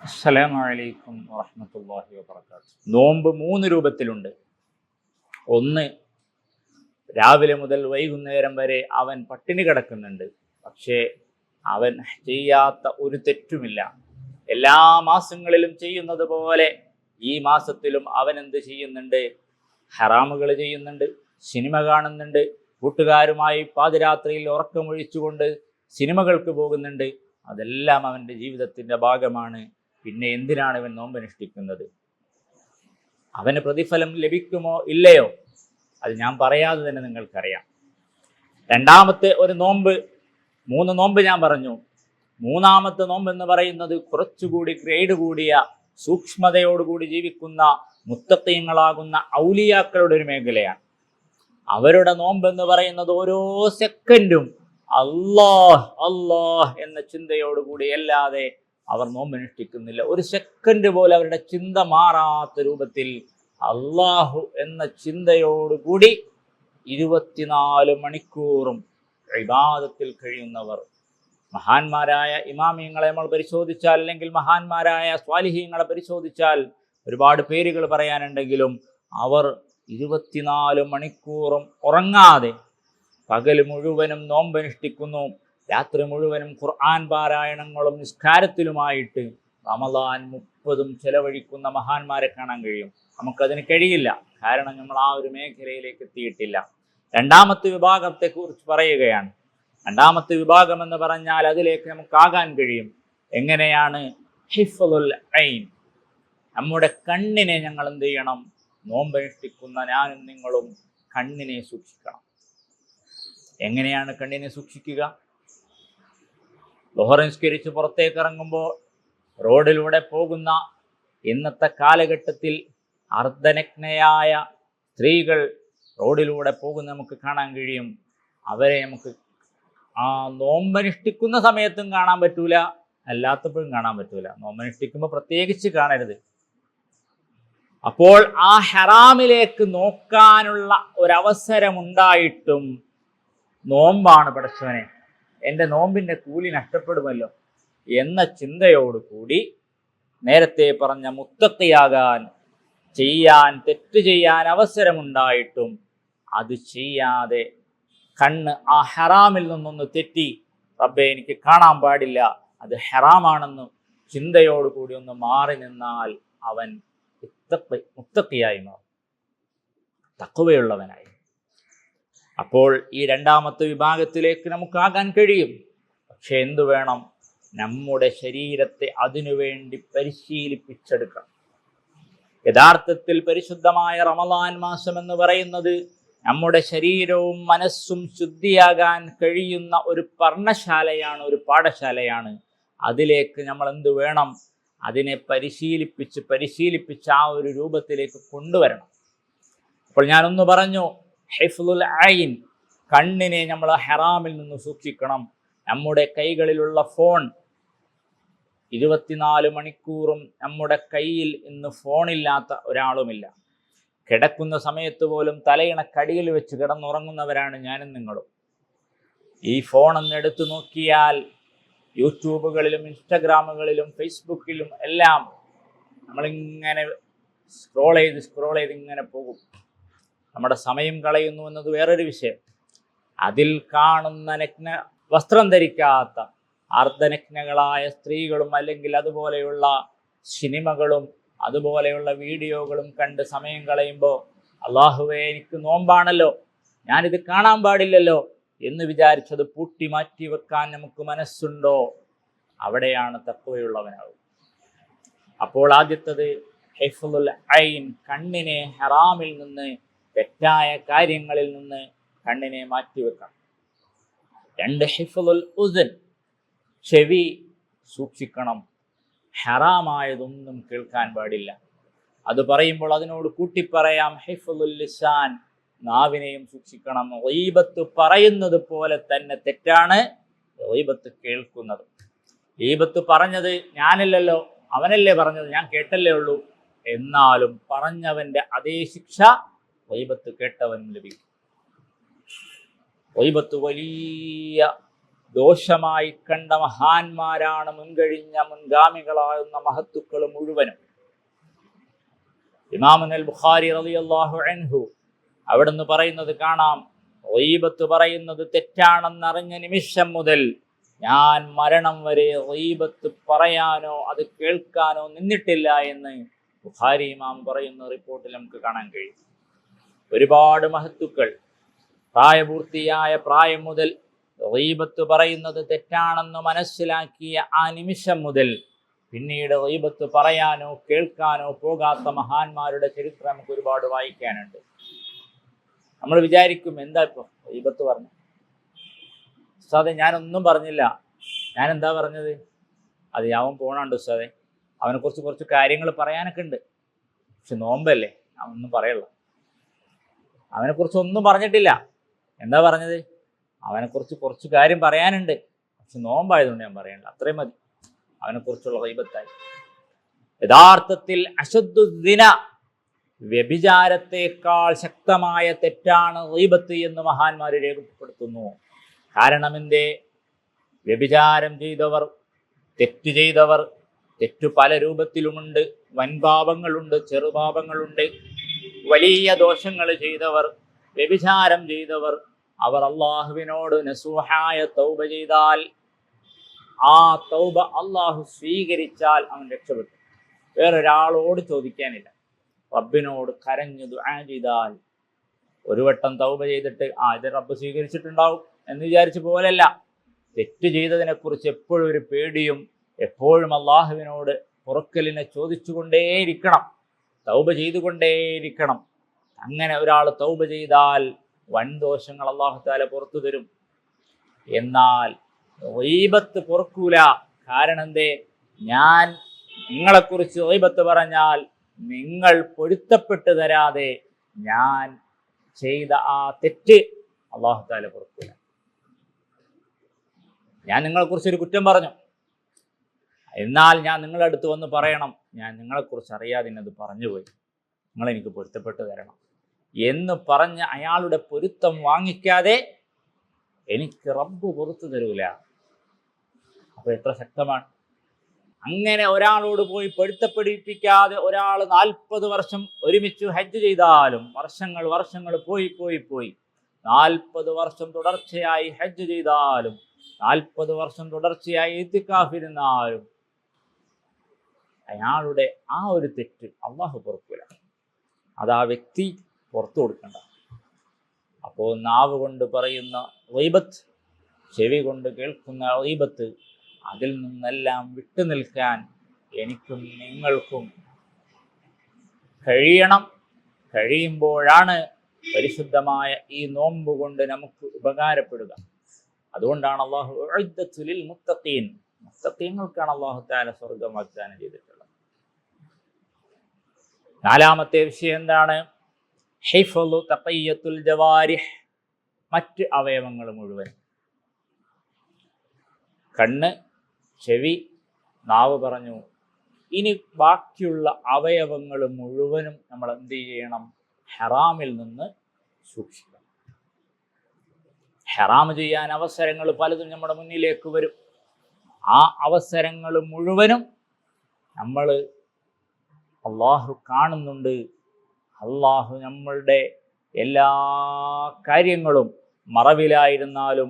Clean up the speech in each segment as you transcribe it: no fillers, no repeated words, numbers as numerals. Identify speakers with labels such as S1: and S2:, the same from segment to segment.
S1: അസ്സലാമു അലൈക്കും വറഹ്മത്തുള്ളാഹി വബറകാതുഹു. നോമ്പ് 3 രൂപത്തിലുണ്ട്. ഒന്ന്, രാവിലെ മുതൽ വൈകുന്നേരം വരെ അവൻ പട്ടിണി കിടക്കുന്നുണ്ട്, പക്ഷേ അവൻ ചെയ്യാത്ത ഒരു തെറ്റുമില്ല. എല്ലാ മാസങ്ങളിലും ചെയ്യുന്നത് പോലെ ഈ മാസത്തിലും അവൻ എന്ത് ചെയ്യുന്നുണ്ട്? ഹറാമുകൾ ചെയ്യുന്നുണ്ട്, സിനിമ കാണുന്നുണ്ട്, കൂട്ടുകാരുമായി പാതിരാത്രിയിൽ ഉറക്കമൊഴിച്ചുകൊണ്ട് സിനിമകൾക്ക് പോകുന്നുണ്ട്. അതെല്ലാം അവൻ്റെ ജീവിതത്തിൻ്റെ ഭാഗമാണ്. പിന്നെ എന്തിനാണ് ഇവൻ നോമ്പനുഷ്ഠിക്കുന്നത്? അവന് പ്രതിഫലം ലഭിക്കുമോ ഇല്ലയോ? അത് ഞാൻ പറയാതെ തന്നെ നിങ്ങൾക്കറിയാം. രണ്ടാമത്തെ ഒരു നോമ്പ്, 3 നോമ്പ് ഞാൻ പറഞ്ഞു. മൂന്നാമത്തെ നോമ്പ് എന്ന് പറയുന്നത് കുറച്ചുകൂടി ഗ്രേഡ് കൂടിയ സൂക്ഷ്മതയോടുകൂടി ജീവിക്കുന്ന മുത്തഖീങ്ങളാകുന്ന ഔലിയാക്കളുടെ ഒരു മേഖലയാണ്. അവരുടെ നോമ്പ് എന്ന് പറയുന്നത് ഓരോ സെക്കൻഡും അല്ലാഹ് അല്ലാഹ് എന്ന ചിന്തയോടുകൂടി അല്ലാതെ അവർ നോമ്പനുഷ്ഠിക്കുന്നില്ല. ഒരു സെക്കൻഡ് പോലെ അവരുടെ ചിന്ത മാറാത്ത രൂപത്തിൽ അള്ളാഹു എന്ന ചിന്തയോടുകൂടി 24 മണിക്കൂറും ഇബാദത്തിൽ കഴിയുന്നവർ. മഹാന്മാരായ ഇമാമിയങ്ങളെ നമ്മൾ പരിശോധിച്ചാൽ, അല്ലെങ്കിൽ മഹാന്മാരായ സ്വാലിഹീങ്ങളെ പരിശോധിച്ചാൽ ഒരുപാട് പേരുകൾ പറയാനുണ്ടെങ്കിലും അവർ 24 മണിക്കൂറും ഉറങ്ങാതെ പകൽ മുഴുവനും നോമ്പനുഷ്ഠിക്കുന്നു, രാത്രി മുഴുവനും ഖുർആൻ പാരായണങ്ങളും നിസ്കാരത്തിലുമായിട്ട് റമദാൻ 30 ചെലവഴിക്കുന്ന മഹാന്മാരെ കാണാൻ കഴിയും. നമുക്കതിന് കഴിയില്ല, കാരണം നമ്മൾ ആ ഒരു മേഖലയിലേക്ക് എത്തിയിട്ടില്ല. രണ്ടാമത്തെ വിഭാഗത്തെ കുറിച്ച് പറയുകയാണ്. രണ്ടാമത്തെ വിഭാഗം എന്ന് പറഞ്ഞാൽ അതിലേക്ക് നമുക്കാകാൻ കഴിയും. എങ്ങനെയാണ്? ഹിഫ്ളുൽ ഐൻ, നമ്മുടെ കണ്ണിനെ ഞങ്ങൾ എന്ത് ചെയ്യണം? നോമ്പനുഷ്ഠിക്കുന്ന ഞാനും നിങ്ങളും കണ്ണിനെ സൂക്ഷിക്കണം. എങ്ങനെയാണ് കണ്ണിനെ സൂക്ഷിക്കുക? ളുഹർ നിസ്കരിച്ച് പുറത്തേക്ക് ഇറങ്ങുമ്പോൾ റോഡിലൂടെ പോകുന്ന ഇന്നത്തെ കാലഘട്ടത്തിൽ അർദ്ധനഗ്നയായ സ്ത്രീകൾ റോഡിലൂടെ പോകുന്ന നമുക്ക് കാണാൻ കഴിയും. അവരെ നമുക്ക് നോമ്പനുഷ്ഠിക്കുന്ന സമയത്തും കാണാൻ പറ്റൂല, അല്ലാത്തപ്പോഴും കാണാൻ പറ്റൂല. നോമ്പനുഷ്ഠിക്കുമ്പോൾ പ്രത്യേകിച്ച് കാണരുത്. അപ്പോൾ ആ ഹറാമിലേക്ക് നോക്കാനുള്ള ഒരവസരമുണ്ടായിട്ടും നോമ്പാണ് പടച്ചവനെ, എൻ്റെ നോമ്പിൻ്റെ കൂലി നഷ്ടപ്പെടുമല്ലോ എന്ന ചിന്തയോടുകൂടി നേരത്തെ പറഞ്ഞ മുത്തഖിയാകാൻ, തെറ്റ് ചെയ്യാൻ അവസരമുണ്ടായിട്ടും അത് ചെയ്യാതെ കണ്ണ് ആ ഹറാമിൽ നിന്നൊന്ന് തെറ്റി, റബ്ബേ എനിക്ക് കാണാൻ പാടില്ല, അത് ഹറാമാണെന്ന് ചിന്തയോടുകൂടി ഒന്ന് മാറി നിന്നാൽ അവൻ മുത്തഖിയായി മാറും, തഖ്വയുള്ളവനായി. അപ്പോൾ ഈ രണ്ടാമത്തെ വിഭാഗത്തിലേക്ക് നമുക്കാകാൻ കഴിയും. പക്ഷെ എന്തു വേണം? നമ്മുടെ ശരീരത്തെ അതിനുവേണ്ടി പരിശീലിപ്പിച്ചെടുക്കണം. യഥാർത്ഥത്തിൽ പരിശുദ്ധമായ റമദാൻ മാസം എന്ന് പറയുന്നത് നമ്മുടെ ശരീരവും മനസ്സും ശുദ്ധിയാകാൻ കഴിയുന്ന ഒരു പർണശാലയാണ്, ഒരു പാഠശാലയാണ്. അതിലേക്ക് നമ്മൾ എന്തു വേണം? അതിനെ പരിശീലിപ്പിച്ച് ആ ഒരു രൂപത്തിലേക്ക് കൊണ്ടുവരണം. അപ്പോൾ ഞാനൊന്ന് പറഞ്ഞു, ഹിഫ്ളുൽ ഐൻ, കണ്ണിനെ നമ്മൾ ഹറാമിൽ നിന്ന് സൂക്ഷിക്കണം. നമ്മുടെ കൈകളിലുള്ള ഫോൺ, 24 മണിക്കൂറും നമ്മുടെ കയ്യിൽ ഇന്ന് ഫോണില്ലാത്ത ഒരാളുമില്ല. കിടക്കുന്ന സമയത്ത് പോലും തലയിണക്കടിയിൽ വെച്ച് കിടന്നുറങ്ങുന്നവരാണ് ഞാനും നിങ്ങളും. ഈ ഫോൺ ഒന്ന് എടുത്തു നോക്കിയാൽ യൂട്യൂബുകളിലും ഇൻസ്റ്റഗ്രാമുകളിലും ഫേസ്ബുക്കിലും എല്ലാം നമ്മളിങ്ങനെ സ്ക്രോൾ ചെയ്ത് ഇങ്ങനെ പോകും. നമ്മുടെ സമയം കളയുന്നു എന്നത് വേറൊരു വിഷയം. അതിൽ കാണുന്ന വസ്ത്രം ധരിക്കാത്ത അർദ്ധനഗ്നകളായ സ്ത്രീകളും അല്ലെങ്കിൽ അതുപോലെയുള്ള സിനിമകളും അതുപോലെയുള്ള വീഡിയോകളും കണ്ട് സമയം കളയുമ്പോൾ അള്ളാഹുവേ എനിക്ക് നോമ്പാണല്ലോ, ഞാനിത് കാണാൻ പാടില്ലല്ലോ എന്ന് വിചാരിച്ചത് പൂട്ടി മാറ്റി വെക്കാൻ നമുക്ക് മനസ്സുണ്ടോ? അവിടെയാണ് തഖ്വയുള്ളവനാവും. അപ്പോൾ ആദ്യത്തത് ഹിഫ്ളുൽ ഐൻ, കണ്ണിനെ ഹറാമിൽ നിന്ന്, തെറ്റായ കാര്യങ്ങളിൽ നിന്ന് കണ്ണിനെ മാറ്റിവെക്കണം. 2, ഹിഫ്ളുൽ ഉസ്ൻ, ചെവി സൂക്ഷിക്കണം. ഹറാമായതൊന്നും കേൾക്കാൻ പാടില്ല. അത് പറയുമ്പോൾ അതിനോട് കൂട്ടിപ്പറയാം ഹിഫ്ളുൽ ലിസാൻ, നാവിനെയും സൂക്ഷിക്കണം. ഗീബത്ത് പറയുന്നത് പോലെ തന്നെ തെറ്റാണ് ഗീബത്ത് കേൾക്കുന്നത്. ഗീബത്ത് പറഞ്ഞത് ഞാനല്ലല്ലോ, അവനല്ലേ പറഞ്ഞത്, ഞാൻ കേട്ടല്ലേ ഉള്ളൂ, എന്നാലും പറഞ്ഞവന്റെ അതേ ശിക്ഷ ഗീബത്ത് കേട്ടവനും ലഭിക്കും. ഗീബത്ത് വലിയ ദോഷമായി കണ്ട മഹാന്മാരാണ് മുൻഗാമികളാകുന്ന മഹത്തുക്കൾ മുഴുവനും. ഇമാമുൽ ബുഖാരി റളിയല്ലാഹു അൻഹു അവിടുന്ന് പറയുന്നത് കാണാം, ഗീബത്ത് പറയുന്നത് തെറ്റാണെന്നറിഞ്ഞ നിമിഷം മുതൽ ഞാൻ മരണം വരെ ഗീബത്ത് പറയാനോ അത് കേൾക്കാനോ നിന്നിട്ടില്ല എന്ന് ബുഖാരി ഇമാം പറയുന്ന റിപ്പോർട്ടിൽ നമുക്ക് കാണാൻ കഴിയും. ഒരുപാട് മഹത്തുക്കൾ പ്രായപൂർത്തിയായ പ്രായം മുതൽ ഗീബത്ത് പറയുന്നത് തെറ്റാണെന്ന് മനസ്സിലാക്കിയ ആ നിമിഷം മുതൽ പിന്നീട് ഗീബത്ത് പറയാനോ കേൾക്കാനോ പോകാത്ത മഹാന്മാരുടെ ചരിത്രം നമുക്ക് ഒരുപാട് വായിക്കാനുണ്ട്. നമ്മൾ വിചാരിക്കും, എന്താ ഇപ്പോൾ ഗീബത്ത് പറഞ്ഞു? ഉസ്താദെ ഞാനൊന്നും പറഞ്ഞില്ല, ഞാൻ എന്താ പറഞ്ഞത്? അത് അവൻ പോണുണ്ട് ഉസ്താദെ, അവനെക്കുറിച്ച് കുറച്ച് കാര്യങ്ങൾ പറയാനൊക്കെ ഉണ്ട്, പക്ഷെ നോമ്പല്ലേ, അവനൊന്നും പറയല്ല. അവനെക്കുറിച്ച് ഒന്നും പറഞ്ഞിട്ടില്ല. എന്താ പറഞ്ഞത്? അവനെക്കുറിച്ച് കുറച്ച് കാര്യം പറയാനുണ്ട്, പക്ഷെ നോമ്പായതുകൊണ്ട് ഞാൻ പറയണ്ട, അത്രയും മതി. അവനെക്കുറിച്ചുള്ള ഗീബത്തായി. യഥാർത്ഥത്തിൽ അശുദ്ധിന, വ്യഭിചാരത്തെക്കാൾ ശക്തമായ തെറ്റാണ് ഗീബത്ത് എന്ന് മഹാന്മാർ രേഖപ്പെടുത്തുന്നു. കാരണം എന്തേ? വ്യഭിചാരം ചെയ്തവർ, തെറ്റ് ചെയ്തവർ, തെറ്റു പല രൂപത്തിലുമുണ്ട്. വൻപാപങ്ങളുണ്ട്, ചെറുപാപങ്ങളുണ്ട്. വലിയ ദോഷങ്ങൾ ചെയ്തവർ, വ്യഭിചാരം ചെയ്തവർ, അവർ അള്ളാഹുവിനോട് നസൂഹായ തൗബ ചെയ്താൽ, ആ തൗബ അള്ളാഹു സ്വീകരിച്ചാൽ അവൻ രക്ഷപ്പെട്ടു. വേറൊരാളോട് ചോദിക്കാനില്ല. റബ്ബിനോട് കരഞ്ഞു ദുആ ചെയ്താൽ, ഒരു വട്ടം തൗബ ചെയ്തിട്ട് ഇത് റബ്ബ് സ്വീകരിച്ചിട്ടുണ്ടാവും എന്ന് വിചാരിച്ച പോലല്ല. തെറ്റ് ചെയ്തതിനെക്കുറിച്ച് എപ്പോഴും ഒരു പേടിയും, എപ്പോഴും അള്ളാഹുവിനോട് പുറക്കലിനെ ചോദിച്ചുകൊണ്ടേയിരിക്കണം, തൗബ ചെയ്തുകൊണ്ടേയിരിക്കണം. അങ്ങനെ ഒരാൾ തൗബ ചെയ്താൽ വൻ ദോഷങ്ങൾ അള്ളാഹു തആല പുറത്തു തരും. എന്നാൽ ഗീബത്ത് പൊറുക്കൂല. കാരണം എന്തേ? ഞാൻ നിങ്ങളെക്കുറിച്ച് ഗീബത്ത് പറഞ്ഞാൽ നിങ്ങൾ പൊരുത്തപ്പെട്ട് തരാതെ ഞാൻ ചെയ്ത ആ തെറ്റ് അള്ളാഹു തആല പൊറുക്കൂല. ഞാൻ നിങ്ങളെക്കുറിച്ചൊരു കുറ്റം പറഞ്ഞു, എന്നാൽ ഞാൻ നിങ്ങളുടെ അടുത്ത് വന്ന് പറയണം, ഞാൻ നിങ്ങളെക്കുറിച്ച് അറിയാതെ ഇന്നത് പറഞ്ഞുപോയി, നിങ്ങളെനിക്ക് പൊരുത്തപ്പെട്ട് തരണം എന്ന് പറഞ്ഞ് അയാളുടെ പൊരുത്തം വാങ്ങിക്കാതെ എനിക്ക് റബ്ബ് പുറത്തു തരൂല. അപ്പൊ എത്ര ശക്തമാണ്! അങ്ങനെ ഒരാളോട് പോയി പൊരുത്തപ്പെടിപ്പിക്കാതെ ഒരാൾ 40 വർഷം ഒരുമിച്ച് ഹജ്ജ് ചെയ്താലും, വർഷങ്ങൾ പോയി 40 വർഷം തുടർച്ചയായി ഹജ്ജ് ചെയ്താലും, 40 വർഷം തുടർച്ചയായി ഇത്തിക്കാഫിരുന്നാലും അയാളുടെ ആ ഒരു തെറ്റ് അള്ളാഹു പൊറുക്കൂല. അത് ആ വ്യക്തി പുറത്തു കൊടുക്കണ്ട. അപ്പോൾ നാവ് കൊണ്ട് പറയുന്ന ഗീബത്ത്, ചെവി കൊണ്ട് കേൾക്കുന്ന ഗീബത്ത്, അതിൽ നിന്നെല്ലാം വിട്ടുനിൽക്കാൻ എനിക്കും നിങ്ങൾക്കും കഴിയണം. കഴിയുമ്പോഴാണ് പരിശുദ്ധമായ ഈ നോമ്പ് കൊണ്ട് നമുക്ക് ഉപകാരപ്പെടുക. അതുകൊണ്ടാണ് അള്ളാഹു ഉഇദ്ദത്തു ലിൽ മുത്തഖീൻ, മുത്തഖീങ്ങൾക്കാണ് അള്ളാഹു തആല സ്വർഗ്ഗം വാഗ്ദാനം ചെയ്തിട്ടുള്ളത്. നാലാമത്തെ വിഷയം എന്താണ്? ഹിഫ്ളു തഖിയ്യത്തുൽ ജവാരിഹ്, മറ്റ് അവയവങ്ങൾ മുഴുവൻ, കണ്ണ്, ചെവി, നാവ് പറഞ്ഞു. ഇനി ബാക്കിയുള്ള അവയവങ്ങൾ മുഴുവനും നമ്മൾ എന്ത് ചെയ്യണം? ഹറാമിൽ നിന്ന് സൂക്ഷിക്കണം. ഹറാം ചെയ്യാൻ അവസരങ്ങൾ പലതും നമ്മുടെ മുന്നിലേക്ക് വരും. ആ അവസരങ്ങൾ മുഴുവനും നമ്മൾ അള്ളാഹു കാണുന്നുണ്ട്. അള്ളാഹു നമ്മളുടെ എല്ലാ കാര്യങ്ങളും, മറവിലായിരുന്നാലും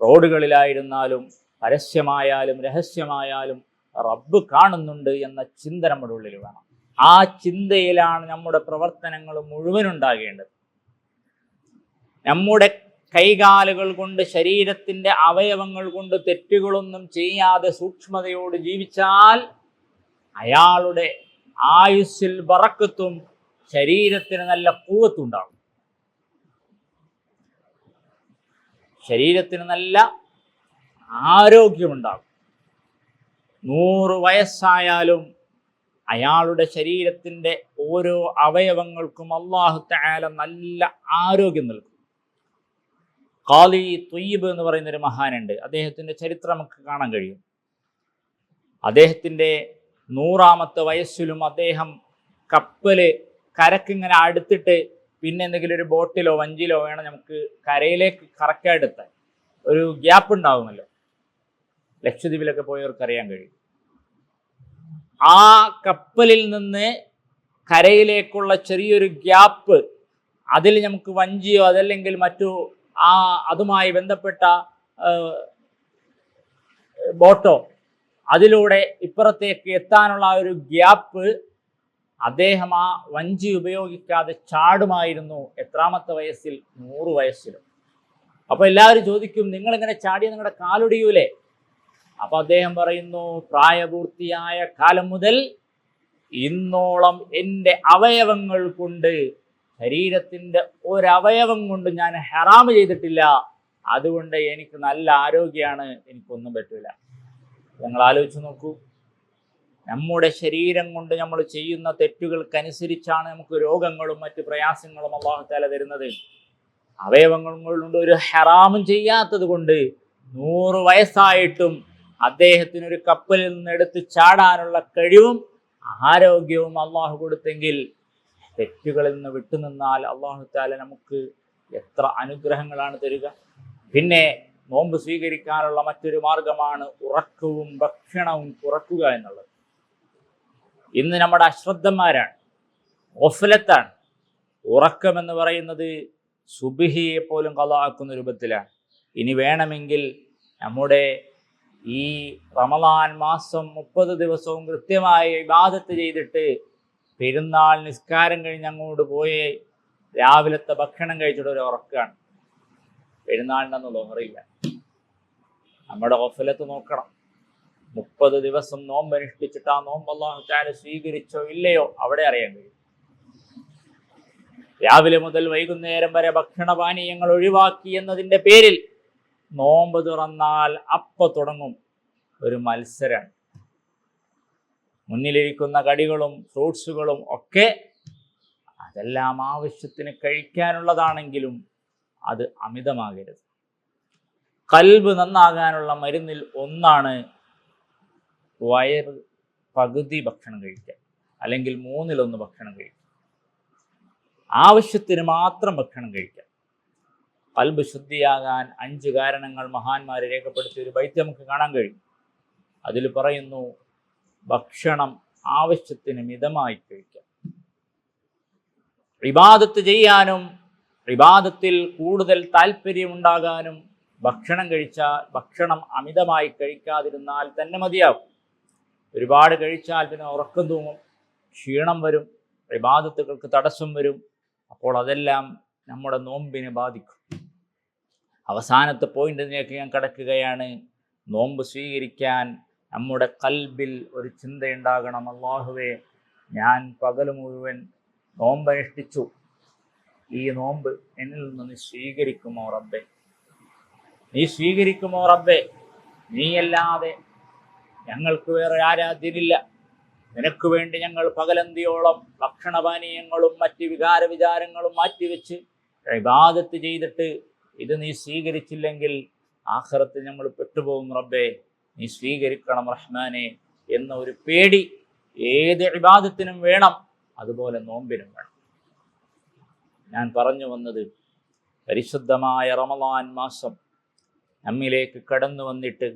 S1: റോഡുകളിലായിരുന്നാലും പരസ്യമായാലും രഹസ്യമായാലും റബ്ബ് കാണുന്നുണ്ട് എന്ന ചിന്ത നമ്മുടെ ഉള്ളിൽ വേണം. ആ ചിന്തയിലാണ് നമ്മുടെ പ്രവർത്തനങ്ങൾ മുഴുവൻ ഉണ്ടാകേണ്ടത്. നമ്മുടെ കൈകാലുകൾ കൊണ്ട്, ശരീരത്തിൻ്റെ അവയവങ്ങൾ കൊണ്ട് തെറ്റുകളൊന്നും ചെയ്യാതെ സൂക്ഷ്മതയോട് ജീവിച്ചാൽ അയാളുടെ ആയുസ്സിൽ ബറക്കത്തും ശരീരത്തിന് നല്ല ഖുവ്വത്തുണ്ടാകും. ശരീരത്തിന് നല്ല ആരോഗ്യമുണ്ടാകും. 100 വയസ്സായാലും അയാളുടെ ശരീരത്തിൻ്റെ ഓരോ അവയവങ്ങൾക്കും അല്ലാഹു തആല നല്ല ആരോഗ്യം നൽകും. ഖാലി ത്വയ്യിബ് എന്ന് പറയുന്നൊരു മഹാനുണ്ട്. അദ്ദേഹത്തിൻ്റെ ചരിത്രം നമുക്ക് കാണാൻ കഴിയും. അദ്ദേഹത്തിൻ്റെ 100ാമത്തെ വയസ്സിലും അദ്ദേഹം കപ്പല് കരക്കിങ്ങനെ അടുത്തിട്ട്, പിന്നെ എന്തെങ്കിലും ഒരു ബോട്ടിലോ വഞ്ചിയിലോ വേണം നമുക്ക് കരയിലേക്ക് കറക്കാനെടുത്താൻ. ഒരു ഗ്യാപ്പ് ഉണ്ടാവുമല്ലോ. ലക്ഷദ്വീപിലൊക്കെ പോയവർക്ക് അറിയാൻ കഴിയും. ആ കപ്പലിൽ നിന്ന് കരയിലേക്കുള്ള ചെറിയൊരു ഗ്യാപ്പ്, അതിൽ നമുക്ക് വഞ്ചിയോ അതല്ലെങ്കിൽ മറ്റു അതുമായി ബന്ധപ്പെട്ട ബോട്ടോ അതിലൂടെ ഇപ്പുറത്തേക്ക് എത്താനുള്ള ആ ഒരു ഗ്യാപ്പ് അദ്ദേഹം ആ വഞ്ചി ഉപയോഗിക്കാതെ ചാടുമായിരുന്നു. എത്രാമത്തെ വയസ്സിൽ? 100 വയസ്സിലും. അപ്പൊ എല്ലാവരും ചോദിക്കും, നിങ്ങളിങ്ങനെ ചാടിയ നിങ്ങളുടെ കാലൊടിയൂലേ? അപ്പൊ അദ്ദേഹം പറയുന്നു, പ്രായപൂർത്തിയായ കാലം മുതൽ ഇന്നോളം എൻ്റെ അവയവങ്ങൾ കൊണ്ട്, ശരീരത്തിൻ്റെ ഒരവയവം കൊണ്ട് ഞാൻ ഹറാമ് ചെയ്തിട്ടില്ല. അതുകൊണ്ട് എനിക്ക് നല്ല ആരോഗ്യമാണ്, എനിക്കൊന്നും പറ്റില്ല. നിങ്ങൾ ആലോചിച്ച് നോക്കൂ, നമ്മുടെ ശരീരം കൊണ്ട് നമ്മൾ ചെയ്യുന്ന തെറ്റുകൾക്കനുസരിച്ചാണ് നമുക്ക് രോഗങ്ങളും മറ്റു പ്രയാസങ്ങളും അല്ലാഹു തആല തരുന്നത്. അവയവങ്ങൾ കൊണ്ട് ഒരു ഹറാമും ചെയ്യാത്തത് കൊണ്ട് 100 വയസ്സായിട്ടും അദ്ദേഹത്തിനൊരു കപ്പലിൽ നിന്ന് എടുത്ത് ചാടാനുള്ള കഴിവും ആരോഗ്യവും അള്ളാഹു കൊടുത്തെങ്കിൽ, തെറ്റുകളിൽ നിന്ന് വിട്ടുനിന്നാൽ അള്ളാഹു തആല നമുക്ക് എത്ര അനുഗ്രഹങ്ങളാണ് തരിക. പിന്നെ നോമ്പ് സ്വീകരിക്കാനുള്ള മറ്റൊരു മാർഗമാണ് ഉറക്കവും ഭക്ഷണവും കുറക്കുക എന്നുള്ളത്. ഇന്ന് നമ്മുടെ അശ്രദ്ധന്മാരാണ്, ഗഫലത്താണ്. ഉറക്കം എന്ന് പറയുന്നത് സുബ്ഹിയെ പോലും ഖളാഅക്കുന്ന രൂപത്തിലാണ്. ഇനി വേണമെങ്കിൽ നമ്മുടെ ഈ റമളാൻ മാസം 30 ദിവസവും കൃത്യമായി ഇബാദത്ത് ചെയ്തിട്ട് പെരുന്നാൾ നിസ്കാരം കഴിഞ്ഞ് അങ്ങോട്ട് പോയി രാവിലത്തെ ഭക്ഷണം കഴിച്ചിട്ട് ഒരു ഉറക്കാണ്. പെരുന്നാളിനൊന്നും ലോഹറില്ല. നമ്മുടെ ഗഫലത്ത് നോക്കണം. 30 ദിവസം നോമ്പ് അനുഷ്ഠിച്ചിട്ട് ആ നോമ്പ് അല്ലാഹു തആല സ്വീകരിച്ചോ ഇല്ലയോ അവിടെ അറിയാൻ കഴിയും. രാവിലെ മുതൽ വൈകുന്നേരം വരെ ഭക്ഷണപാനീയങ്ങൾ ഒഴിവാക്കി എന്നതിൻ്റെ പേരിൽ നോമ്പ് തുറന്നാൽ അപ്പോൾ തുടങ്ങും ഒരു മത്സരമാണ്. മുന്നിലിരിക്കുന്ന കടികളും ഫ്രൂട്ട്സുകളും ഒക്കെ അതെല്ലാം ആവശ്യത്തിന് കഴിക്കാനുള്ളതാണെങ്കിലും അത് അമിതമാകരുത്. കൽബ് നന്നാകാനുള്ള മരുന്നിൽ ഒന്നാണ് വയറ് പകുതി ഭക്ഷണം കഴിക്കുക, അല്ലെങ്കിൽ 1/3 ഭക്ഷണം കഴിക്കുക. ആവശ്യത്തിന് മാത്രം ഭക്ഷണം കഴിക്കുക. കൽബ് ശുദ്ധിയാകാൻ 5 കാരണങ്ങൾ മഹാന്മാർ രേഖപ്പെടുത്തിയ ഒരു ബൈത്ത് നമുക്ക് കാണാൻ കഴിയും. അതിൽ പറയുന്നു, ഭക്ഷണം ആവശ്യത്തിന് മിതമായി കഴിക്കുക. ഇബാദത്ത് ചെയ്യാനും ഇബാദത്തിൽ കൂടുതൽ താല്പര്യമുണ്ടാകാനും ഭക്ഷണം അമിതമായി കഴിക്കാതിരുന്നാൽ തന്നെ മതിയാകും. ഒരുപാട് കഴിച്ചാൽ പിന്നെ ഉറക്കം തൂങ്ങും, ക്ഷീണം വരും, ഇബാദത്തുകൾക്ക് തടസ്സം വരും. അപ്പോൾ അതെല്ലാം നമ്മുടെ നോമ്പിനെ ബാധിക്കും. അവസാനത്തെ പോയിന്റിലേക്ക് ഞാൻ കടക്കുകയാണ്. നോമ്പ് സ്വീകരിക്കാൻ നമ്മുടെ കൽബിൽ ഒരു ചിന്തയുണ്ടാകണം. അല്ലാഹുവേ, ഞാൻ പകൽ മുഴുവൻ നോമ്പനുഷ്ഠിച്ചു, ഈ നോമ്പ് എന്നിൽ നിന്ന് നീ സ്വീകരിക്കുമോ റബ്ബേ? നീ സ്വീകരിക്കുമോ റബ്ബേ? നീയല്ലാതെ ഞങ്ങൾക്ക് വേറെ ആരാധ്യനില്ല. നിനക്ക് വേണ്ടി ഞങ്ങൾ പകലന്തിയോളം ഭക്ഷണപാനീയങ്ങളും മറ്റ് വിചാരങ്ങളും മാറ്റിവെച്ച് ഇബാദത്ത് ചെയ്തിട്ട് ഇത് നീ സ്വീകരിച്ചില്ലെങ്കിൽ ആഖിറത്തിൽ നമ്മൾ പെട്ടുപോകും റബ്ബേ, നീ സ്വീകരിക്കണം റഹ്മാനെ എന്ന ഒരു പേടി ഏത് ഇബാദത്തിനും വേണം. അതുപോലെ നോമ്പിനും വേണം. ഞാൻ പറഞ്ഞു വന്നത്, പരിശുദ്ധമായ റമളാൻ മാസം നമ്മിലേക്ക് കടന്നു വന്നിട്ട്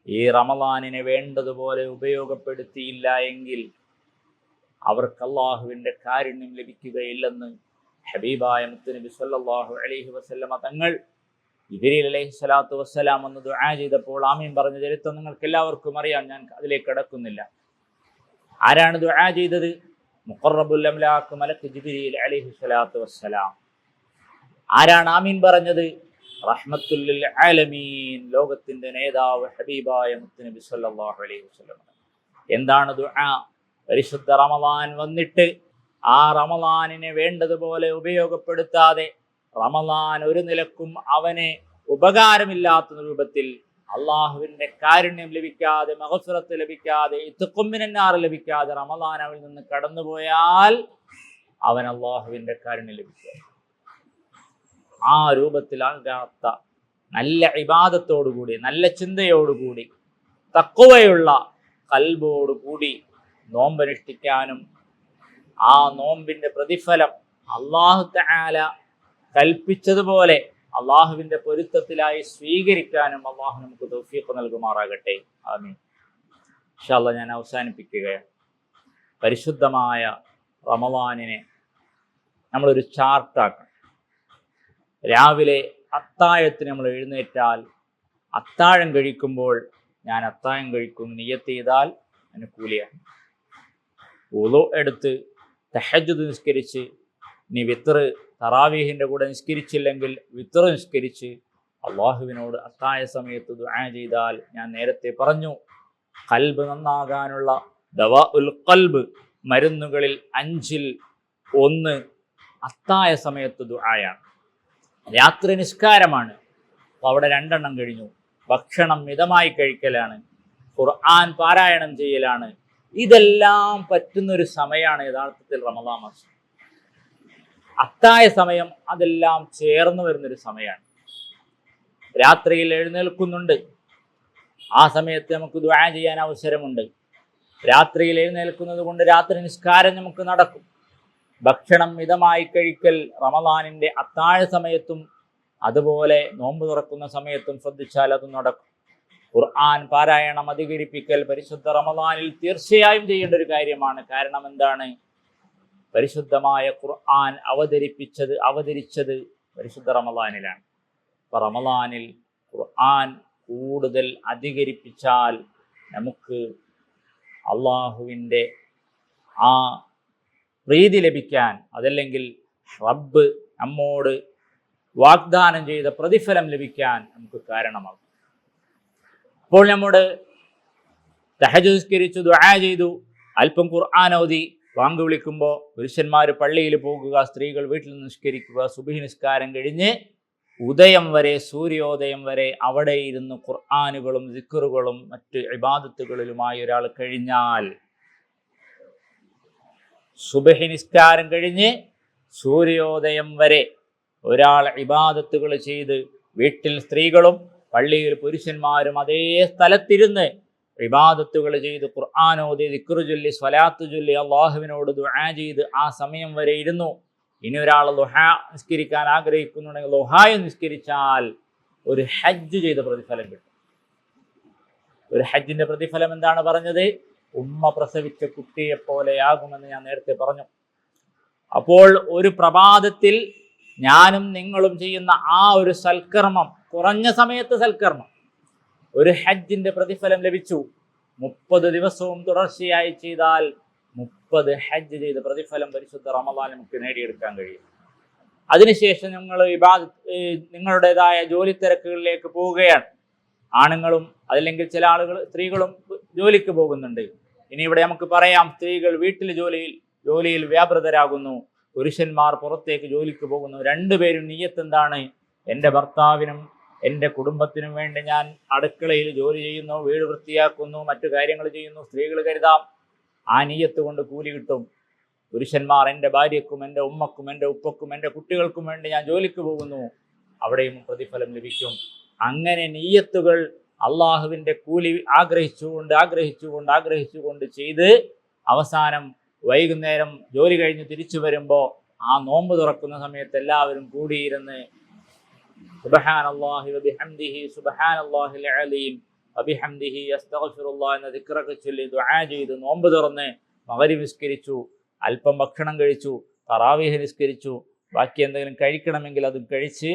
S1: ഈ റമളാനിനെ വേണ്ടതുപോലെ ഉപയോഗപ്പെടുത്തിയില്ല എങ്കിൽ അവർക്ക് അല്ലാഹുവിൻ്റെ കാരുണ്യം ലഭിക്കുകയില്ലെന്ന് ഹബീബായ മുത്തുനബി സല്ലല്ലാഹു അലൈഹി വസല്ലമ തങ്ങൾ ജിബ്രീൽ അലൈഹിസ്സലാത്തു വസ്സലാം എന്ന് ദുആ ചെയ്തപ്പോൾ ആമീൻ പറഞ്ഞ ചരിത്രം നിങ്ങൾക്ക് എല്ലാവർക്കും അറിയാം. ഞാൻ അതിലേക്ക് കടക്കുന്നില്ല. ആരാണ് ദുആ ചെയ്തത്? മുഖറബുൽ അംലാഖ് മലക്ക് ജിബ്രീൽ അലൈഹിസ്സലാത്തു വസ്സലാം. ആരാണ് ആമീൻ പറഞ്ഞത്? റഹ്മത്തുൽ ലിൽ ആലമീൻ, ലോകത്തിന്റെ നേതാവ് ഹബീബായ മുത്തുനബി സല്ലല്ലാഹു അലൈഹി വസല്ലം. എന്താണ് ദുആ? പരിശുദ്ധ റമളാൻ വന്നിട്ട് ആ റമളാനിനെ വേണ്ടതുപോലെ ഉപയോഗപ്പെടുത്താതെ, റമളാൻ ഒരു നിലക്കും അവനെ ഉപകാരമില്ലാത്ത രൂപത്തിൽ അള്ളാഹുവിൻ്റെ കാരുണ്യം ലഭിക്കാതെ, മഗ്ഫിറത്ത് ലഭിക്കാതെ, ഇത്ഖും മിനന്നാർ ലഭിക്കാതെ റമളാൻ അവനിൽ നിന്ന് കടന്നുപോയാൽ അവൻ അള്ളാഹുവിൻ്റെ കാരുണ്യം ലഭിക്കുക. ആ രൂപത്തിലാകാത്ത നല്ല ഇബാദത്തോടുകൂടി, നല്ല ചിന്തയോടുകൂടി, തഖ്വയുള്ള ഖൽബോടുകൂടി നോമ്പനുഷ്ഠിക്കാനും ആ നോമ്പിൻ്റെ പ്രതിഫലം അല്ലാഹു തആല കൽപ്പിച്ചതുപോലെ അള്ളാഹുവിൻ്റെ പൊരുത്തത്തിലായി സ്വീകരിക്കാനും അള്ളാഹു നമുക്ക് തൗഫീഖ് നൽകുമാറാകട്ടെ. ആമീൻ. ഇൻഷാ അല്ലാഹ് ഞാൻ അവസാനിപ്പിക്കുകയാണ്. പരിശുദ്ധമായ റമളാനിനെ നമ്മളൊരു ചാർട്ടാക്കണം. രാവിലെ അത്താഴത്തിന് നമ്മൾ എഴുന്നേറ്റാൽ അത്താഴം കഴിക്കുമ്പോൾ ഞാൻ അത്താഴം കഴിക്കും നിയ്യത്ത് ചെയ്താൽ അതിന് കൂലിയാണ്. വുളു എടുത്ത് തഹജ്ജുദ് നിസ്കരിച്ച്, ഇനി വിത്ർ തറാവീഹിൻ്റെ കൂടെ നിസ്കരിച്ചില്ലെങ്കിൽ വിത്ർ നിസ്കരിച്ച് അള്ളാഹുവിനോട് അത്താഴ സമയത്ത് ദുആ ചെയ്താൽ, ഞാൻ നേരത്തെ പറഞ്ഞു ഖൽബ് നന്നാകാനുള്ള ദവാ ഉൽ ഖൽബ് മരുന്നുകളിൽ 5-ൽ 1 അത്താഴ സമയത്ത് ദുആയാണ്. രാത്രി നിസ്കാരമാണ്, അപ്പോൾ അവിടെ 2 എണ്ണം കഴിഞ്ഞു. ഭക്ഷണം മിതമായി കഴിക്കലാണ്, ഖുർആൻ പാരായണം ചെയ്യലാണ്. ഇതെല്ലാം പറ്റുന്നൊരു സമയമാണ് യഥാർത്ഥത്തിൽ റമദാൻ മാസം. അത്താഴ സമയം അതെല്ലാം ചേർന്ന് വരുന്നൊരു സമയമാണ്. രാത്രിയിൽ എഴുന്നേൽക്കുന്നുണ്ട്, ആ സമയത്ത് നമുക്ക് ദുആ ചെയ്യാൻ അവസരമുണ്ട്. രാത്രിയിൽ എഴുന്നേൽക്കുന്നത് കൊണ്ട് രാത്രി നിസ്കാരം നമുക്ക് നടക്കും. ഭക്ഷണം മിതമായി കഴിക്കൽ റമദാനിൻ്റെ അത്താഴ സമയത്തും അതുപോലെ നോമ്പ് തുറക്കുന്ന സമയത്തും ശ്രദ്ധിച്ചാൽ അത് നടക്കും. ഖുർആൻ പാരായണം അധികരിപ്പിക്കൽ പരിശുദ്ധ റമദാനിൽ തീർച്ചയായും ചെയ്യേണ്ട ഒരു കാര്യമാണ്. കാരണം എന്താണ്? പരിശുദ്ധമായ ഖുർആൻ അവതരിച്ചത് പരിശുദ്ധ റമദാനിലാണ്. അപ്പോൾ റമദാനിൽ ഖുർആൻ കൂടുതൽ അധികരിപ്പിച്ചാൽ നമുക്ക് അള്ളാഹുവിൻ്റെ ആ പ്രീതി ലഭിക്കാൻ, അതല്ലെങ്കിൽ റബ്ബ് നമ്മോട് വാഗ്ദാനം ചെയ്ത പ്രതിഫലം ലഭിക്കാൻ നമുക്ക് കാരണമാകും. അപ്പോൾ നമ്മോട് തഹജ്ജുദ് നിസ്കരിച്ചു, ദുആ ചെയ്തു, അല്പം ഖുർആൻ ഓതി, ബാങ്ക് വിളിക്കുമ്പോൾ പുരുഷന്മാർ പള്ളിയിൽ പോകുക, സ്ത്രീകൾ വീട്ടിൽ നിസ്കരിക്കുക. സുബ്ഹി നിസ്കാരം കഴിഞ്ഞ് ഉദയം വരെ, സൂര്യോദയം വരെ അവിടെ ഇരുന്ന് ഖുർആനുകളും ദിക്റുകളും മറ്റ് ഇബാദത്തുകളിലുമായി ഒരാൾ കഴിഞ്ഞാൽ, സുബ്ഹി നിസ്കാരം കഴിഞ്ഞ് സൂര്യോദയം വരെ ഒരാൾ ഇബാദത്തുകൾ ചെയ്ത്, വീട്ടിൽ സ്ത്രീകളും പള്ളിയിൽ പുരുഷന്മാരും അതേ സ്ഥലത്തിരുന്ന് ഇബാദത്തുകൾ ചെയ്ത് ഖുർആൻ ഓതി, ദിക്റ് ചൊല്ലി, സ്വലാത്ത് ചൊല്ലി, അള്ളാഹുവിനോട് ദുആ ചെയ്ത് ആ സമയം വരെ ഇരുന്നു. ഇനി ഒരാൾ ളുഹാ നിസ്കരിക്കാൻ ആഗ്രഹിക്കുന്നുണ്ടെങ്കിൽ ളുഹായും നിസ്കരിച്ചാൽ ഒരു ഹജ്ജ് ചെയ്ത പ്രതിഫലം കിട്ടും. ഒരു ഹജ്ജിന്റെ പ്രതിഫലം എന്താണ് പറഞ്ഞത്? ഉമ്മ പ്രസവിച്ച കുട്ടിയെപ്പോലെയാകുമെന്ന് ഞാൻ നേരത്തെ പറഞ്ഞു. അപ്പോൾ ഒരു പ്രഭാതത്തിൽ ഞാനും നിങ്ങളും ചെയ്യുന്ന ആ ഒരു സൽക്കർമ്മം, കുറഞ്ഞ സമയത്ത് സൽക്കർമ്മം, ഒരു ഹജ്ജിന്റെ പ്രതിഫലം ലഭിച്ചു. 30 ദിവസവും തുടർച്ചയായി ചെയ്താൽ 30 ഹജ്ജ് ചെയ്ത പ്രതിഫലം പരിശുദ്ധ റമദാൻ നമുക്ക് നേടിയെടുക്കാൻ കഴിയും. അതിനുശേഷം നിങ്ങൾ നിങ്ങളുടേതായ ജോലി തിരക്കുകളിലേക്ക് പോവുകയാണ്. ആണുങ്ങളും അതല്ലെങ്കിൽ ചില ആളുകൾ സ്ത്രീകളും ജോലിക്ക് പോകുന്നുണ്ട്. ഇനി ഇവിടെ നമുക്ക് പറയാം, സ്ത്രീകൾ വീട്ടിൽ ജോലിയിൽ വ്യാപൃതരാകുന്നു, പുരുഷന്മാർ പുറത്തേക്ക് ജോലിക്ക് പോകുന്നു. രണ്ടുപേരും നിയ്യത്ത് എന്താണ്? എൻ്റെ ഭർത്താവിനും എൻ്റെ കുടുംബത്തിനും വേണ്ടി ഞാൻ അടുക്കളയിൽ ജോലി ചെയ്യുന്നു, വീട് വൃത്തിയാക്കുന്നു, മറ്റു കാര്യങ്ങൾ ചെയ്യുന്നു. സ്ത്രീകൾ കരുതാം ആ നിയ്യത്ത് കൊണ്ട് കൂലി കിട്ടും. പുരുഷന്മാർ എൻ്റെ ഭാര്യക്കും എൻ്റെ ഉമ്മക്കും എൻ്റെ ഉപ്പക്കും എൻ്റെ കുട്ടികൾക്കും വേണ്ടി ഞാൻ ജോലിക്ക് പോകുന്നു, അവിടെയും പ്രതിഫലം ലഭിക്കും. അങ്ങനെ നിയ്യത്തുകൾ അള്ളാഹുവിൻ്റെ കൂലി ആഗ്രഹിച്ചുകൊണ്ട് ചെയ്ത് അവസാനം വൈകുന്നേരം ജോലി കഴിഞ്ഞ് തിരിച്ചു വരുമ്പോൾ ആ നോമ്പ് തുറക്കുന്ന സമയത്ത് എല്ലാവരും കൂടിയിരുന്ന് സുബ്ഹാനല്ലാഹി വബിഹംദിഹി സുബ്ഹാനല്ലാഹിൽ അലീം വബിഹംദിഹി അസ്തഗ്ഫിറുല്ലാഹ് എന്ന ദിക്റൊക്കെ ചൊല്ലി ദുആ ചെയ്ത് നോമ്പ് തുറന്ന് മഗ്‌രിബ് നിസ്കരിച്ചു, അല്പം ഭക്ഷണം കഴിച്ചു, തറാവീഹ് നിസ്കരിച്ചു, ബാക്കി എന്തെങ്കിലും കഴിക്കണമെങ്കിൽ അത് കഴിച്ച്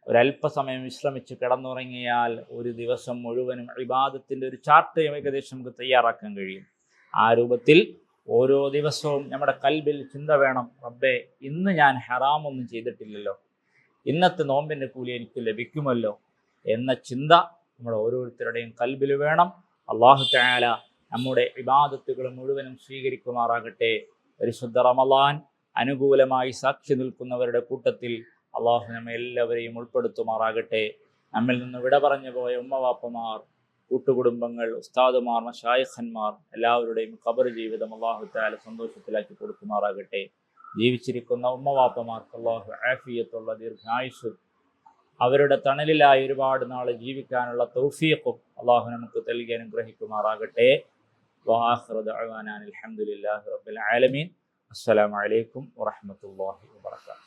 S1: ഒരല്പസമയം വിശ്രമിച്ച് കിടന്നുറങ്ങിയാൽ ഒരു ദിവസം മുഴുവനും ഇബാദത്തിൻ്റെ ഒരു ചാർട്ട് ഏകദേശം നമുക്ക് തയ്യാറാക്കാൻ കഴിയും. ആ രൂപത്തിൽ ഓരോ ദിവസവും നമ്മുടെ കൽബിൽ ചിന്ത വേണം, റബ്ബേ ഇന്ന് ഞാൻ ഹറാമൊന്നും ചെയ്തിട്ടില്ലല്ലോ, ഇന്നത്തെ നോമ്പിൻ്റെ കൂലി എനിക്ക് ലഭിക്കുമല്ലോ എന്ന ചിന്ത നമ്മുടെ ഓരോരുത്തരുടെയും കൽബിൽ വേണം. അല്ലാഹു തആല നമ്മുടെ ഇബാദത്തുകൾ മുഴുവനും സ്വീകരിക്കുമാറാകട്ടെ. പരിശുദ്ധ റമളാൻ അനുകൂലമായി സാക്ഷി നിൽക്കുന്നവരുടെ കൂട്ടത്തിൽ അള്ളാഹു നമ്മെ എല്ലാവരെയും ഉൾപ്പെടുത്തുമാറാകട്ടെ. നമ്മിൽ നിന്ന് വിട പറഞ്ഞു പോയ ഉമ്മവാപ്പമാർ, കൂട്ടുകുടുംബങ്ങൾ, ഉസ്താദുമാർ, മശായിഖന്മാർ എല്ലാവരുടെയും ഖബർ ജീവിതം അള്ളാഹു തആല സന്തോഷത്തിലാക്കി കൊടുക്കുമാറാകട്ടെ. ജീവിച്ചിരിക്കുന്ന ഉമ്മവാപ്പമാർക്ക് അള്ളാഹു ആഫിയത്തുള്ള ദീർഘായുസ്സും അവരുടെ തണലിലായി ഒരുപാട് നാൾ ജീവിക്കാനുള്ള തൗഫീഖും അള്ളാഹു നമുക്ക് നൽകി അനുഗ്രഹിക്കുമാറാകട്ടെ. വആഖിറു ദഅവാനാ അൽഹംദുലില്ലാഹി റബ്ബിൽ ആലമീൻ. അസ്സലാമു അലൈക്കും വറഹ്മത്തുള്ളാഹി വബറകാതുഹു.